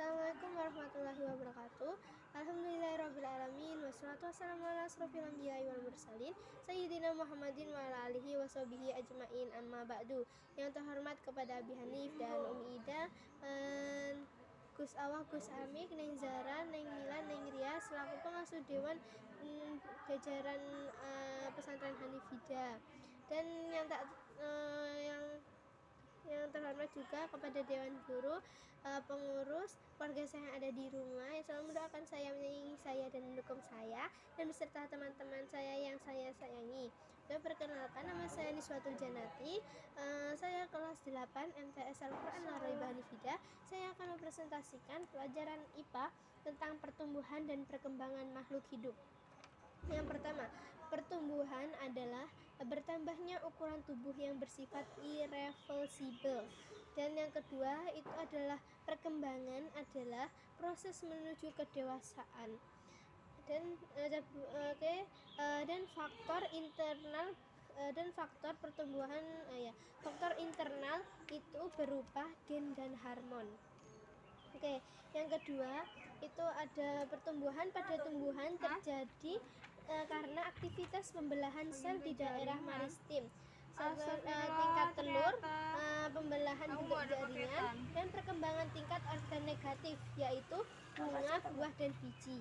Assalamualaikum warahmatullahi wabarakatuh. Alhamdulillahirrabbilalamin. Wassalatu wassalamu ala asrofil anbiya'i wal mursalin Sayyidina Muhammadin wa ala alihi wa sahbihi ajma'in, amma ba'du. Yang terhormat kepada Abi Hanif dan Umi Ida, Gus Awah, Gus Amik, Neng Zara, Neng Mila, Neng Ria selaku pengasuh Dewan jajaran pesantren Hanifida, dan yang terhormat juga kepada Dewan Guru, pengurus, keluarga saya yang ada di rumah yang selalu mendoakan saya, menyayangi saya, dan mendukung saya, dan beserta teman-teman saya yang saya sayangi. Perkenalkan, nama saya Niswatul Janati, saya kelas 8 MTS Al-Quran Al-Raibah Hanifida. Saya akan mempresentasikan pelajaran IPA tentang pertumbuhan dan perkembangan makhluk hidup. Yang pertama, pertumbuhan adalah bertambahnya ukuran tubuh yang bersifat irreversible. Dan yang kedua itu adalah perkembangan adalah proses menuju kedewasaan. Dan faktor internal dan faktor pertumbuhan faktor internal itu berupa gen dan hormon. Yang kedua itu ada pertumbuhan pada tumbuhan terjadi karena aktivitas pembelahan sel di daerah meristem, tingkat telur, pembelahan bentuk jaringan, dan perkembangan tingkat organ negatif, yaitu bunga, buah, dan biji.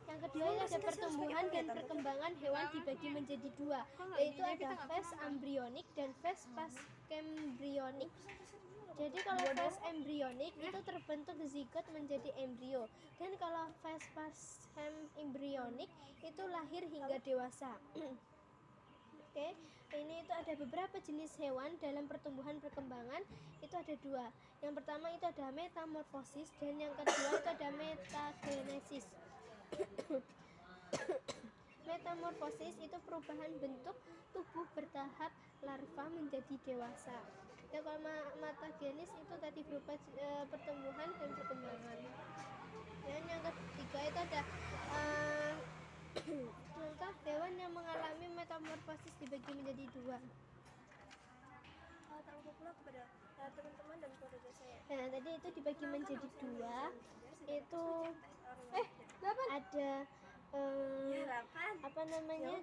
Yang kedua ada pertumbuhan dan perkembangan hewan dibagi menjadi dua, yaitu ada fase embrionik dan fase post-embrionik. Jadi kalau fase embrionik itu terbentuk zigot menjadi embrio, dan kalau fase post-embrionik itu lahir hingga dewasa. Ini itu ada beberapa jenis hewan dalam pertumbuhan perkembangan, itu ada dua. Yang pertama itu ada metamorfosis, dan yang kedua itu ada metagenesis. Metamorfosis itu perubahan bentuk tubuh bertahap larva menjadi dewasa. Ya, kalau metagenesis itu tadi berupa pertumbuhan dan perkembangan. Dan yang ketiga itu ada contoh hewan yang mengalami metamorfosis dibagi menjadi dua. Terangkan pula kepada teman-teman dan keluarga saya. Nah, tadi itu dibagi menjadi dua. Itu ada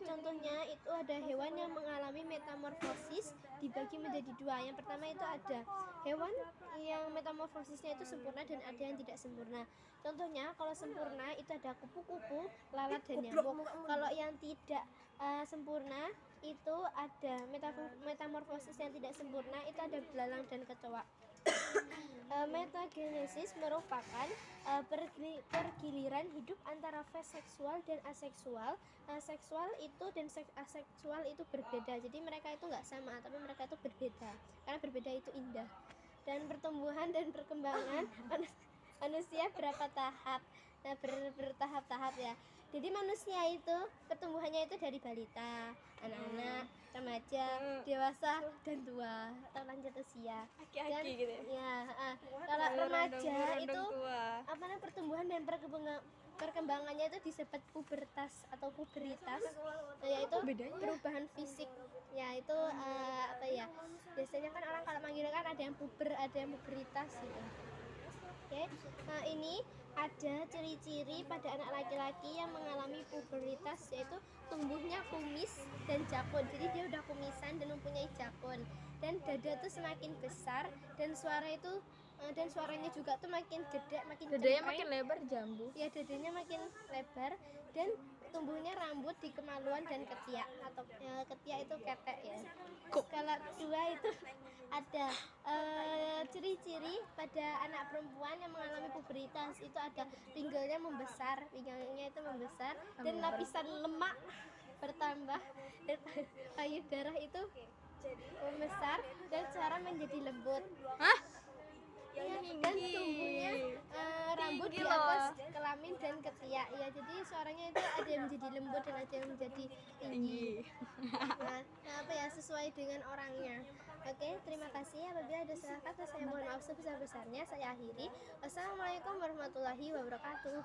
contohnya itu ada hewan yang mengalami metamorfosis dibagi menjadi dua. Yang pertama itu ada hewan yang metamorfosisnya itu sempurna dan ada yang tidak sempurna. Contohnya kalau sempurna itu ada kupu-kupu, lalat, dan nyamuk. Kalau yang tidak sempurna itu ada metamorfosis yang tidak sempurna, itu ada belalang dan kecoa. Metagenesis merupakan pergiliran hidup antara fase seksual dan aseksual. Seksual itu dan aseksual itu berbeda, jadi mereka itu nggak sama, tapi mereka itu berbeda, karena berbeda itu indah. Dan pertumbuhan dan perkembangan manusia berapa tahap? Nah, bertahap-tahap ya. Jadi manusia itu pertumbuhannya itu dari balita, anak-anak, remaja, dewasa, dan tua atau lanjut usia. Dan gitu ya. Kalau remaja itu pertumbuhan dan perkembangannya itu disebut pubertas atau puberitas, yaitu perubahan fisik. Yaitu biasanya kan orang kalau manggil kan ada yang puber, ada yang puberitas gitu. Nah, ini ada ciri-ciri pada anak laki-laki yang mengalami puberitas, yaitu tumbuhnya kumis dan jakun. Jadi dia udah kumisan dan mempunyai jakun, dan dada tuh semakin besar, dan suaranya juga tuh makin gede, makin lebar, jambu. Ya, dadanya makin lebar, dan tumbuhnya rambut di kemaluan dan ketiak, atau ketiak itu ketek ya. Kalau dua itu ada ciri-ciri pada anak perempuan yang mengalami puberitas, itu ada pinggangnya membesar, dan lapisan lemak bertambah, dan payudara itu membesar dan cara menjadi lembut. Dan tumbuhnya rambut di atas kelamin dan ketiak ya, jadi suaranya itu ada yang menjadi lembut dan ada yang menjadi tinggi. Sesuai dengan orangnya. Terima kasih. Apabila ada salah kata saya mohon maaf sebesar-besarnya. Saya akhiri. Wassalamualaikum warahmatullahi wabarakatuh.